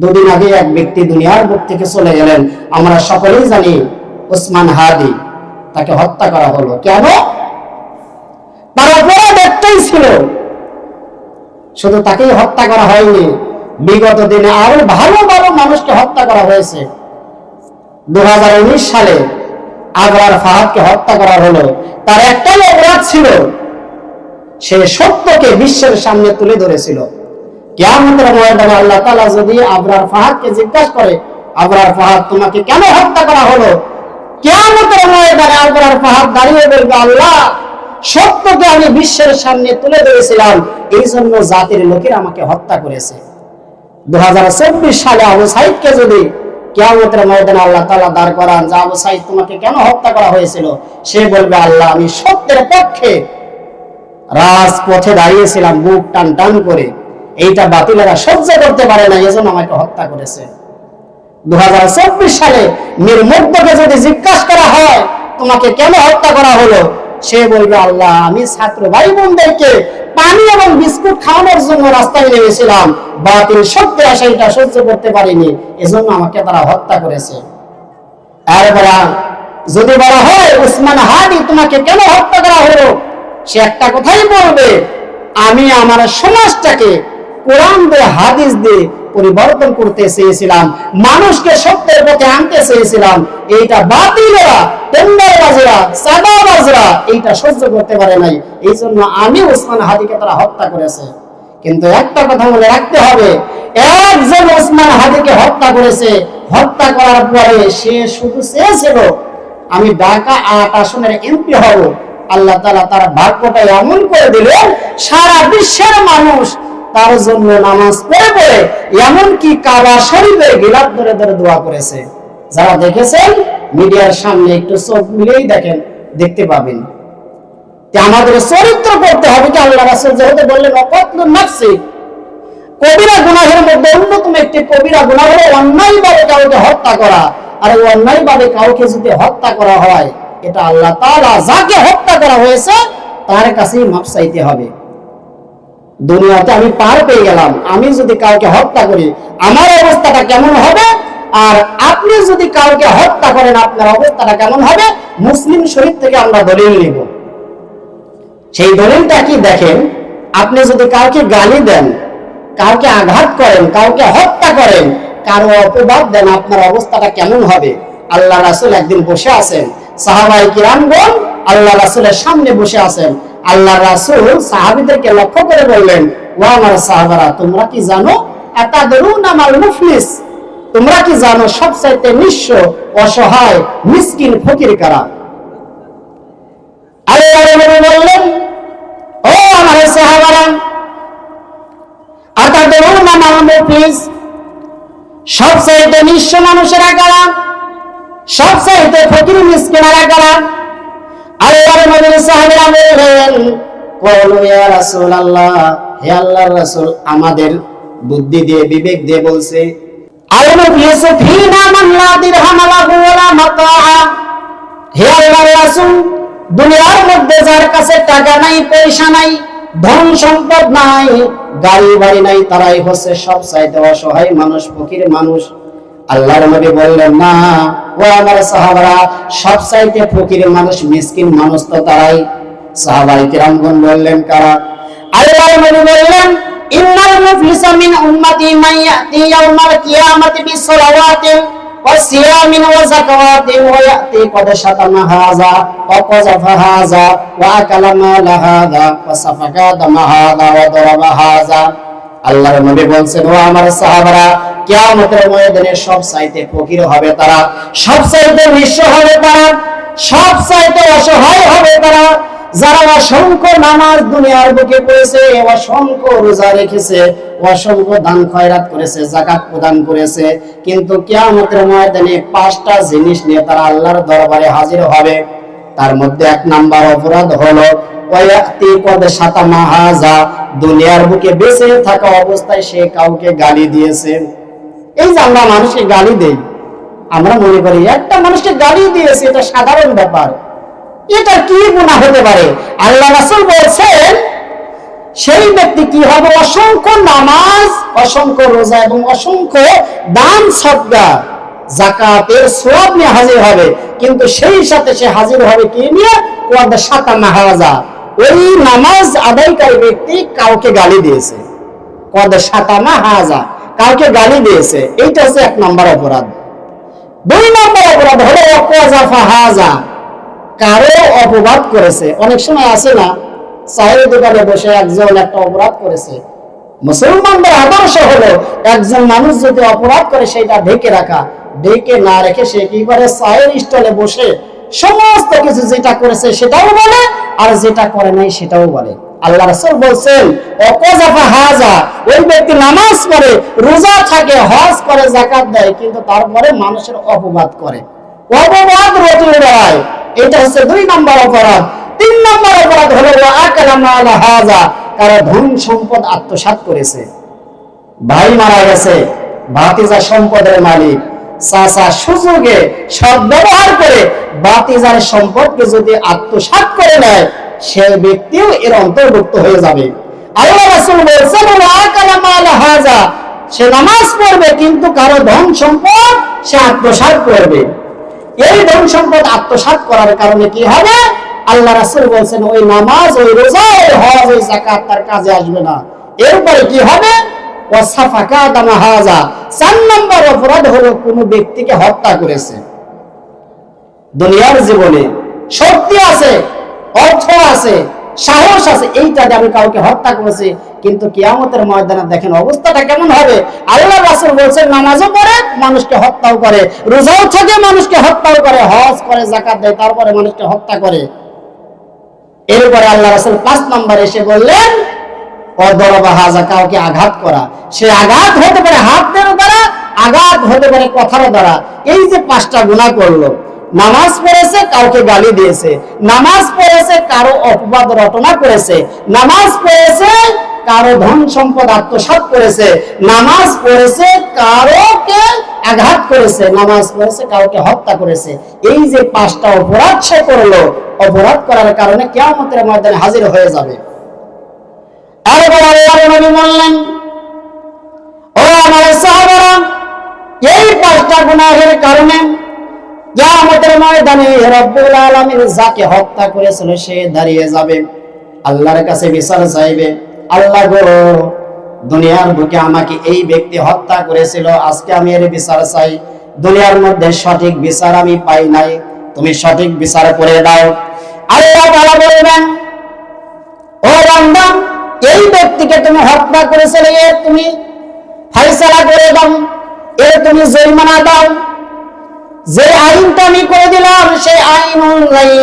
দুদিন আগে এক ব্যক্তি দুনিয়ার বুক থেকে চলে গেলেন, আমরা সকলেই জানি ওসমান হাদি। তাকে হত্যা করা হলো। কেন? তার অপরাধ একটাই ছিল, শুধু তাকেই হত্যা করা হয়নি, বিগত দিনে আরো ভালো ভালো মানুষকে হত্যা করা হয়েছে। 2019 সালে আবরার ফাহাদকে হত্যা করা হলো। তার একটাই অপরাধ ছিল, সে সত্যকে বিশ্বের সামনে তুলে ধরেছিল। কিয়ামতের ময়দানে আল্লাহ তাআলা যদি আবরার ফাহাদকে জিজ্ঞাসা করে, আবরার ফাহাদ তোমাকে কেন হত্যা করা হলো? কিয়ামতের ময়দানে আবরার ফাহাদ দাঁড়িয়ে বলবে, আল্লাহ, সত্যকে আমি বিশ্বের সামনে তুলে ধরেছিলাম, এই জন্য জাতির লোকেরা আমাকে হত্যা করেছে। 2024 সালে আবু সাইদকে যদি কিয়ামতের ময়দানে আল্লাহ তাআলা দাঁড় করান যে আবু সাইদ তোমাকে কেন হত্যা করা হয়েছিল, সে বলবে, আল্লাহ, আমি সত্যের পক্ষে রাজপথে দাঁড়িয়েছিলাম বুক টান টান করে, এইটা বাতিলেরা সহ্য করতে পারে না, এজন্য আমাকে হত্যা করেছে। 2024 সালে নির্মুগ্ধকে যদি জিজ্ঞাসা করা হয় তোমাকে কেন হত্যা করা হলো, সে বলবে, আল্লাহ, আমি ছাত্র ভাই বোনদেরকে পানি এবং বিস্কুট খাওয়ানোর জন্য রাস্তায় নেমেছিলাম, বাতিল সত্যের আশাইটা সহ্য করতে পারিনি, এজন্য আমাকে তারা হত্যা করেছে। এরপরে যদি বলা হয় ওসমান হাদি তোমাকে কেন হত্যা করা হলো, সে একটা কথাই বলবে, আমি আমার সমাজটাকে কোরআন দিয়ে হাদিস দিয়ে পরিবর্তন করতে চেয়েছিলাম, মানুষকে সত্যের পথে আনতে চেয়েছিলাম, এইটা বাতিলরা, টেন্ডারবাজরা, চাঁদাবাজরা এইটা সহ্য করতে পারে নাই, এই জন্য আমি ওসমান হাদিকে তারা হত্যা করেছে। কিন্তু একটা কথা মনে রাখতে হবে, একজন ওসমান হাদিকে হত্যা করেছে, হত্যা করার পরে সে শুধু চেয়েছিল আমি ঢাকা 8 আসনের এমপি হব। আল্লাহ তাআলা তার ভাগ্যটা এমন করে দিলেন, সারা বিশ্বের মানুষ তার জন্য নামাজ পড়ে পড়ে, এমনকি কাবা শরীফে গিলাফ ধরে ধরে দোয়া করেছে। যারা দেখেছেন মিডিয়ার সামনে একটু চোখ মিলেই দেখেন, দেখতে পাবেন। আমাদের চরিত্র করতে হবে কি, আল্লাহ রাসূল যেহেতু বললেন অকতলুন নাফসি, কবিরা গুনাহের মধ্যে অন্যতম একটি কবিরা গুনাহ হলো অন্যায়ভাবে কাউকে হত্যা করা। আর অন্যায়ভাবে কাউকে যদি হত্যা করা হয়, এটা আল্লাহ তাআলা যাকে হত্যা করা হয়েছে তার কাছেই মাপ চাইতে হবে। দুনিয়াতে আমি পার পেয়ে গেলাম, আমি যদি কাউকে হত্যা করি আমার অবস্থাটা কেমন হবে, আর আপনি যদি কাউকে হত্যা করেন আপনার অবস্থাটা কেমন হবে। মুসলিম শরীফ থেকে আমরা দলিল নিব। সেই দলিলটা কি দেখেন, আপনি যদি কাউকে গালি দেন, কাউকে আঘাত করেন, কাউকে হত্যা করেন, কারো অপবাদ দেন, আপনার অবস্থাটা কেমন হবে। আল্লাহ রাসূল একদিন বসে আছেন, সাহাবায়ে কিরামগণ আল্লাহ রাসূলের সামনে বসে আছেন। আল্লাহ রাসূল সাহাবীদেরকে লক্ষ্য করে বললেন, ও আমার সাহাবারা, তোমরা কি জানো আতাদরুনা মাল মুফলিস, তোমরা কি জানো সবচাইতে নিঃস্ব, অসহায়, মিসকিন, ফকির কারা? আল্লাহর নবী বললেন, ও আমার সাহাবারা, আতাদরুনা মাল মুফলিস, সবচাইতে নিঃস্ব মানুষেরা কারা, সবচাইতে ফকির মিসকিনেরা কারা? আল্লাহর নবী সাহাবীরা বললেন, ক্বালু ইয়া রাসূলুল্লাহ, হে আল্লাহর রাসূল, আমাদের বুদ্ধি দিয়ে বিবেক দিয়ে বলছে, আল-মুফলিসু ফীনা মান লা দিরহাম লাহু ওয়ালা মাতাআ, হে আল্লাহর রাসূল, দুনিয়ার মধ্যে যার কাছে টাকা নাই, পয়সা নাই, ধন সম্পদ নাই, গাড়ি বাড়ি নাই, তারাই হচ্ছে সবচাইতে অসহায় মানুষ, ফকির মানুষ। আল্লাহর নবী বললেন, না ও আমার সাহাবারা, সবচাইতে ফকির মানুষ, মিসকিন মানুষ তো তারাই। সাহাবায়ে কিরামগণ বললেন, কারা? আল্লাহর নবী বললেন, ইন্নাল মুফলিসা মিন উম্মতি মান ইয়াতি ইয়াউমাল কিয়ামাতি বিসসালাওয়াতি ওয়া সিয়ামিন ওয়া যাকাওয়াতি ওয়া ইয়াতি ক্বাদ শাতামা হাযা ওয়া কাযাফা হাযা ওয়া আকালা মাল হাযা ওয়া সাফাকা দামা হাযা ওয়া দারাবা হাযা। আল্লাহর নবী বলছেন, ও আমার সাহাবারা, কিয়ামতের ময়দানে সবচাইতে ফকির হবে তারা, সবচাইতে নিঃস্ব হবে তারা, সবচাইতে অসহায় হবে তারা, যারা অসংখ্য নামাজ দুনিয়ার বুকে পড়েছে, অসংখ্য রোজা রেখেছে, অসংখ্য দান খয়রাত করেছে, যাকাত প্রদান করেছে, কিন্তু কিয়ামতের ময়দানে 5টা জিনিস নিয়ে তারা আল্লাহর দরবারে হাজির হবে। তার মধ্যে 1 নাম্বার অপরাধ হলো ওয়ায়াতি ক্বাদ শাতামা হাযা, দুনিয়ার বুকে বেঁচে থাকা অবস্থায় সে কাউকে গালি দিয়েছে। এই যে আমরা মানুষকে গালি দেই, আমরা মনে করি একটা মানুষকে গালি দিয়েছে, এটা সাধারণ ব্যাপার, এটা কি গুনাহ হতে পারে? আল্লাহ রাসূল বলেছেন, সেই ব্যক্তি কি হবে? অসংখ্য নামাজ, অসংখ্য রোজা এবং অসংখ্য দান সদকা যাকাতের সওয়াব নিয়ে হাজির হবে, কিন্তু সেই সাথে সে হাজির হবে কি নিয়ে? ওয়াদ শাতামা হাযা, ওই নামাজ আদায়কারী ব্যক্তি কাউকে গালি দিয়েছে। ওয়াদ শাতামা হাযা, কাউকে গালি দিয়েছে, এইটা হচ্ছে 1 নম্বর অপরাধ। 2 নম্বর অপরাধ হলো ওয়াকাযাফা হাযা, কারো অপবাদ করেছে। অনেক সময় আছে না, চায়ের দোকানে বসে একজন একটা অপরাধ করেছে, মুসলমানদের আদর্শ হলো একজন মানুষ যদি অপরাধ করে সেটা ঢেকে রাখা, ঢেকে না রেখে সে কি করে? চায়ের স্টলে বসে সমস্ত কিছু যেটা করেছে সেটাও বলে, আর যেটা করে নাই সেটাও বলে। আল্লাহ রাসূল বলছেন ওয়াকাযাফা হাযা, ওই ব্যক্তি নামাজ পড়ে, রোজা থাকে, হজ করে, যাকাত দেয়, কিন্তু তারপরে মানুষের অপবাদ করে, অপবাদ রটিয়ে বেড়ায়। এটা হচ্ছে 2 নম্বর অপরাধ। 3 নম্বর অপরাধ হলো আকালা মাল হাযা, কারো ধন সম্পদ আত্মসাৎ করেছে। ভাই মারা গেছে, ভাতিজা সম্পদের মালিক, চাচা সুযোগে সদ্ব্যবহার করে ভাতিজার সম্পদকে যদি আত্মসাৎ করে নেয়, সে ব্যক্তিও এর অন্তর্ভুক্ত হয়ে যাবে। আল্লাহ রাসূল বলেছেন আকালা মাল হাযা, সে নামাজ পড়বে কিন্তু কারো ধন সম্পদ সে আত্মসাৎ করবে। এই ধন সম্পদ আত্মসাৎ করার কারণে কি হবে? আল্লাহ রাসূল বলেছেন ওই নামাজ, ওই রোজা, ওই হজ, ওই যাকাত তার কাজে আসবে না। এরপরে কি হবে? ওয়াসাফাকা দামা হাযা, 4 নম্বর অপরাধ হলো কোন ব্যক্তিকে হত্যা করেছে। দুনিয়ার জীবনে শক্তি আছে, অর্থ আছে, সাহস আছে, এইটা দিয়ে আমি কাউকে হত্যা করেছি, কিন্তু কিয়ামতের ময়দানে দেখেন অবস্থাটা কেমন হবে। আল্লাহ রাসূল বলেছেন নামাজও পড়ে মানুষকে হত্যাও করে, রোজাও থাকে মানুষকে হত্যাও করে, হজ করে, যাকাত দেয়, তারপরে মানুষকে হত্যা করে। এরপরে আল্লাহ রাসূল 5 নম্বরে এসে বললেন অদরবা হাযা, কাউকে আঘাত করা। সে আঘাত হতে পারে হাতের দ্বারা, আঘাত হতে পারে কথার দ্বারা। এই যে 5টা গুনাহ করলো, নামাজ পড়েছে, কাউকে গালি দিয়েছে, নামাজ পড়েছে, কারো অপবাদ রটনা করেছে, নামাজ পড়েছে, কারো ধন সম্পদ আত্মসাৎ করেছে, নামাজ পড়েছে, কারোকে আঘাত করেছে, নামাজ পড়েছে, কাউকে হত্যা করেছে। এই যে 5টা অপরাধ সে করলো, অপরাধ করার কারণে কিয়ামতের ময়দানে হাজির হয়ে যাবে। আরেকবার আল্লাহর নবী বললেন ও আমার সাহাবারা, এই 5টা গুনাহের কারণে কিয়ামতের ময়দানে রব্বুল আলামিন যাকে হত্যা করেছিল সে দাঁড়িয়ে যাবে, আল্লাহর কাছে বিচার চাইবে, আল্লাহ গো দুনিয়ার বুকে আমাকে এই ব্যক্তি হত্যা করেছিল, আজকে আমি এর বিচার চাই, দুনিয়ার মধ্যে সঠিক বিচার আমি পাই নাই, তুমি সঠিক বিচার করে দাও। আল্লাহ তাআলা বলবেন ও বান্দা, এই ব্যক্তিকে তুমি হত্যা করেছিলে, এর তুমি ফয়সালা করে দাও, এর তুমি জরিমানা দাও। যে আইনটা আমি করে দিলাম সেই আইন অনুযায়ী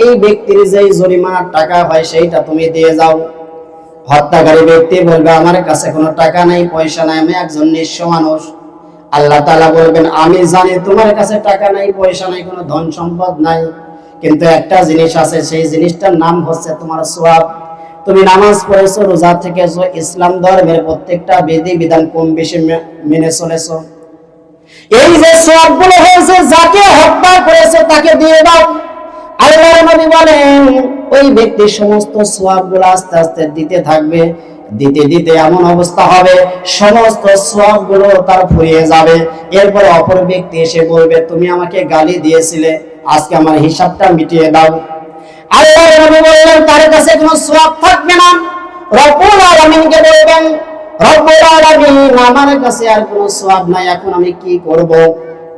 এই ব্যক্তির যে জরিমানার টাকা হয় সেইটা তুমি দিয়ে যাও। হত্যাকারী ব্যক্তি বলবে আমার কাছে কোনো টাকা নাই, পয়সা নাই, আমি একজন নিঃস্ব মানুষ। আল্লাহ তাআলা বলবেন আমি জানি তোমার কাছে টাকা নাই, পয়সা নাই, কোনো ধন সম্পদ নাই, কিন্তু একটা জিনিস আছে, সেই জিনিসটার নাম হচ্ছে তোমার সওয়াব। তুমি নামাজ পড়েছো, রোজা থেকেছো, ইসলাম ধর্মের প্রত্যেকটা বিধি বিধান কম বেশি মেনে চলেছো, এই যে সওয়াবগুলো হয়েছে যাকে হত্যা করেছে তাকে দিয়ে দাও। আল্লাহর নবী বলেন ওই ব্যক্তি সমস্ত সওয়াবগুলো আস্তে আস্তে দিতে থাকবে, দিতে দিতে এমন অবস্থা হবে সমস্ত সওয়াবগুলো তার ফুরিয়ে যাবে। এরপর অপর ব্যক্তি এসে বলবে তুমি আমাকে গালি দিয়েছিলে, আজকে আমার হিসাবটা মিটিয়ে দাও। আল্লাহর নবী বললেন তার কাছে কোনো সওয়াব থাকবে না। রব্বুল আলামিনকে বলবেন রব্বুল আলামিন আমার কাছে আর কোনো সওয়াব নাই, এখন আমি কি করব?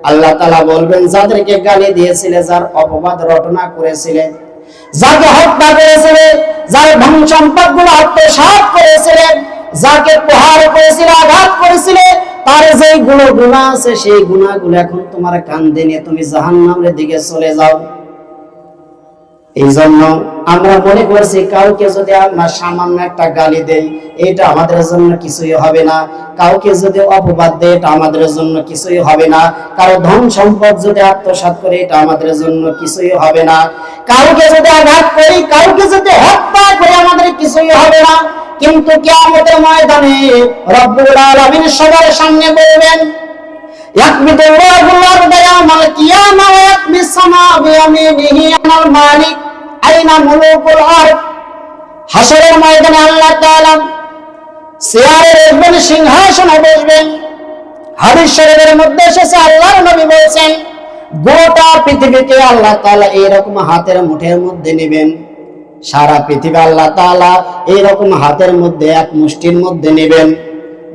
আল্লাহ তাআলা বলবেন যাদেরকে গালি দিয়েছিলে, যার অপবাদ রটনা করেছিলে, যাকে হত্যা করেছিলে, যার ধন সম্পদগুলো আত্মসাৎ করেছিলে, যাকে প্রহার করেছিলে, আঘাত করেছিলে, তার যেই গুনাহ আছে সেই গুনাহগুলো এখন তোমার কাঁধে নিয়ে তুমি জাহান্নামের দিকে চলে যাও। এই জন্য আমরা মনে করছি কাউকে যদি আমরা সামান্য একটা গালি দেই এটা আমাদের জন্য কিছুই হবে না, কাউকে যদি অপবাদ দেই এটা আমাদের জন্য কিছুই হবে না, কারো ধন সম্পদ যদি আত্মসাৎ করি এটা আমাদের জন্য কিছুই হবে না, কাউকে যদি আঘাত করি, কাউকে যদি হত্যা করি আমাদের কিছুই হবে না। কিন্তু কিয়ামতের ময়দানে রব্বুল আলামিন সবার সামনে বলবেন ইয়াকবিদুল্লাহুল আরদা ইয়াওমাল কিয়ামা ওয়া ইয়াকবিস সামা বিয়ামিনিহি আনাল মালিক আইনা মুলুকুল আরদ। হাসরের ময়দানে আল্লাহ তাআলা চেয়ারে বসবেন, সিংহাসনে বসবেন। হাদিস শরীফের মধ্যে এসেছে আল্লাহর নবী বলেছেন, গোটা পৃথিবীকে আল্লাহ তাআলা এইরকম হাতের মুঠের মধ্যে নেবেন। সারা পৃথিবী আল্লাহ তাআলা এইরকম হাতের মধ্যে এক মুষ্টির মধ্যে নেবেন।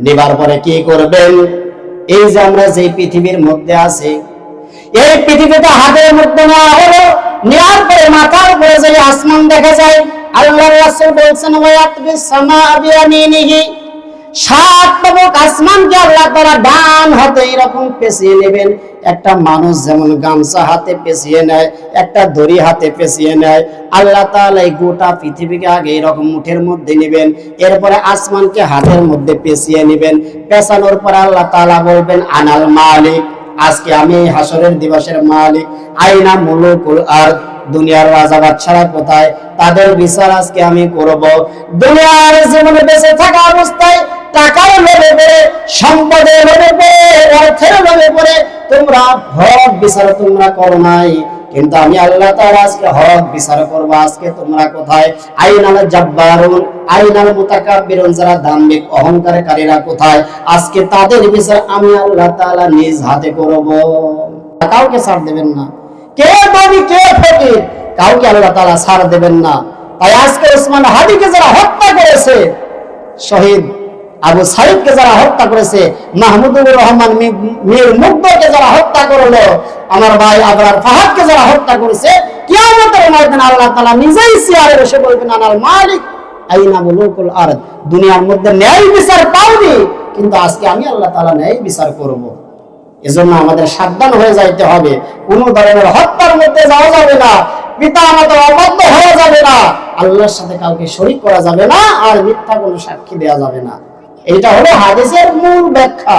নেবার পরে কি করবেন? এই যে আমরা যে পৃথিবীর মধ্যে আছি, এই পৃথিবীটা হাতের মধ্যে নেওয়া হলো। নেওয়ার পরে মাথার উপরে যে আসমান দেখা যায়, আল্লাহর রাসূল বলেছেন ওয়ায়াতবিস সামাআ বিয়ামিনিহি, 7 তবক আসমানকে আল্লাহ তাআলা ডান হাতে এরকম পেঁচিয়ে নেবেন। একটা মানুষ যেমন গামছা হাতে পেঁচিয়ে নেয়, একটা দড়ি হাতে পেঁচিয়ে নেয়, আল্লাহ তাআলা এই গোটা পৃথিবীকে আগে এরকম মুঠের মধ্যে নেবেন। এরপরে আসমানকে হাতের মধ্যে পেঁচিয়ে নেবেন। পেঁচানোর পরে আল্লাহ তাআলা বলবেন আনাল মালিক, আজকে আমি হাসরের দিবসের মালিক। আইনা মুলুকুল আরদ, দুনিয়ার রাজা বাদশারা কোথায়? তাদের বিচার আজকে আমি করব। দুনিয়ার জীবনে বেঁচে থাকা অবস্থায় টাকার লোভে পড়ে, সম্পদের লোভে পড়ে, অর্থের লোভে পড়ে তোমরা হক বিচার তোমরা করো নাই, কিন্তু আমি আল্লাহ তাআলা আজকে হক বিচার করব। আজকে তোমরা কোথায়? আইনাল জাব্বারুন, আইনাল মুতাকাব্বিরুন, যারা দাম্ভিক অহংকারকারীরা কোথায়? আজকে তাদের বিচার আমি আল্লাহ তাআলা নিজ হাতে করব। কাউকে ছাড় দেবেন না, কে ধনী কে ফকির, কাউকে আল্লাহ তাআলা ছাড় দেবেন না। তাই আজকে ওসমান হাদিকে যারা হত্যা করেছে, শহীদ আবু সাইদকে যারা হত্যা করেছে, মাহমুদুর রহমান মীর মুগ্ধকে যারা হত্যা করলো, আমার ভাই আবরার ফাহাদকে যারা হত্যা করেছে, কিয়ামতের ময়দানে আল্লাহ তাআলা নিজেই চেয়ারে বসে বলবেন আনাল মালিক আইনা মুলুকুল আরদ। দুনিয়ার মধ্যে ন্যায় বিচার পাওনি, কিন্তু আজকে আমি আল্লাহ তাআলা ন্যায় বিচার করব। এজন্য আমাদের সাবধান হয়ে যাইতে হবে। কোন ধরনের হত্যার মধ্যে যাওয়া যাবে না, পিতা মাতার অবাধ্য হওয়া যাবে না, আল্লাহর সাথে কাউকে শরীক করা যাবে না, আর মিথ্যা কোনো সাক্ষী দেওয়া যাবে না। এটা হলো হাদিসের মূল ব্যাখ্যা।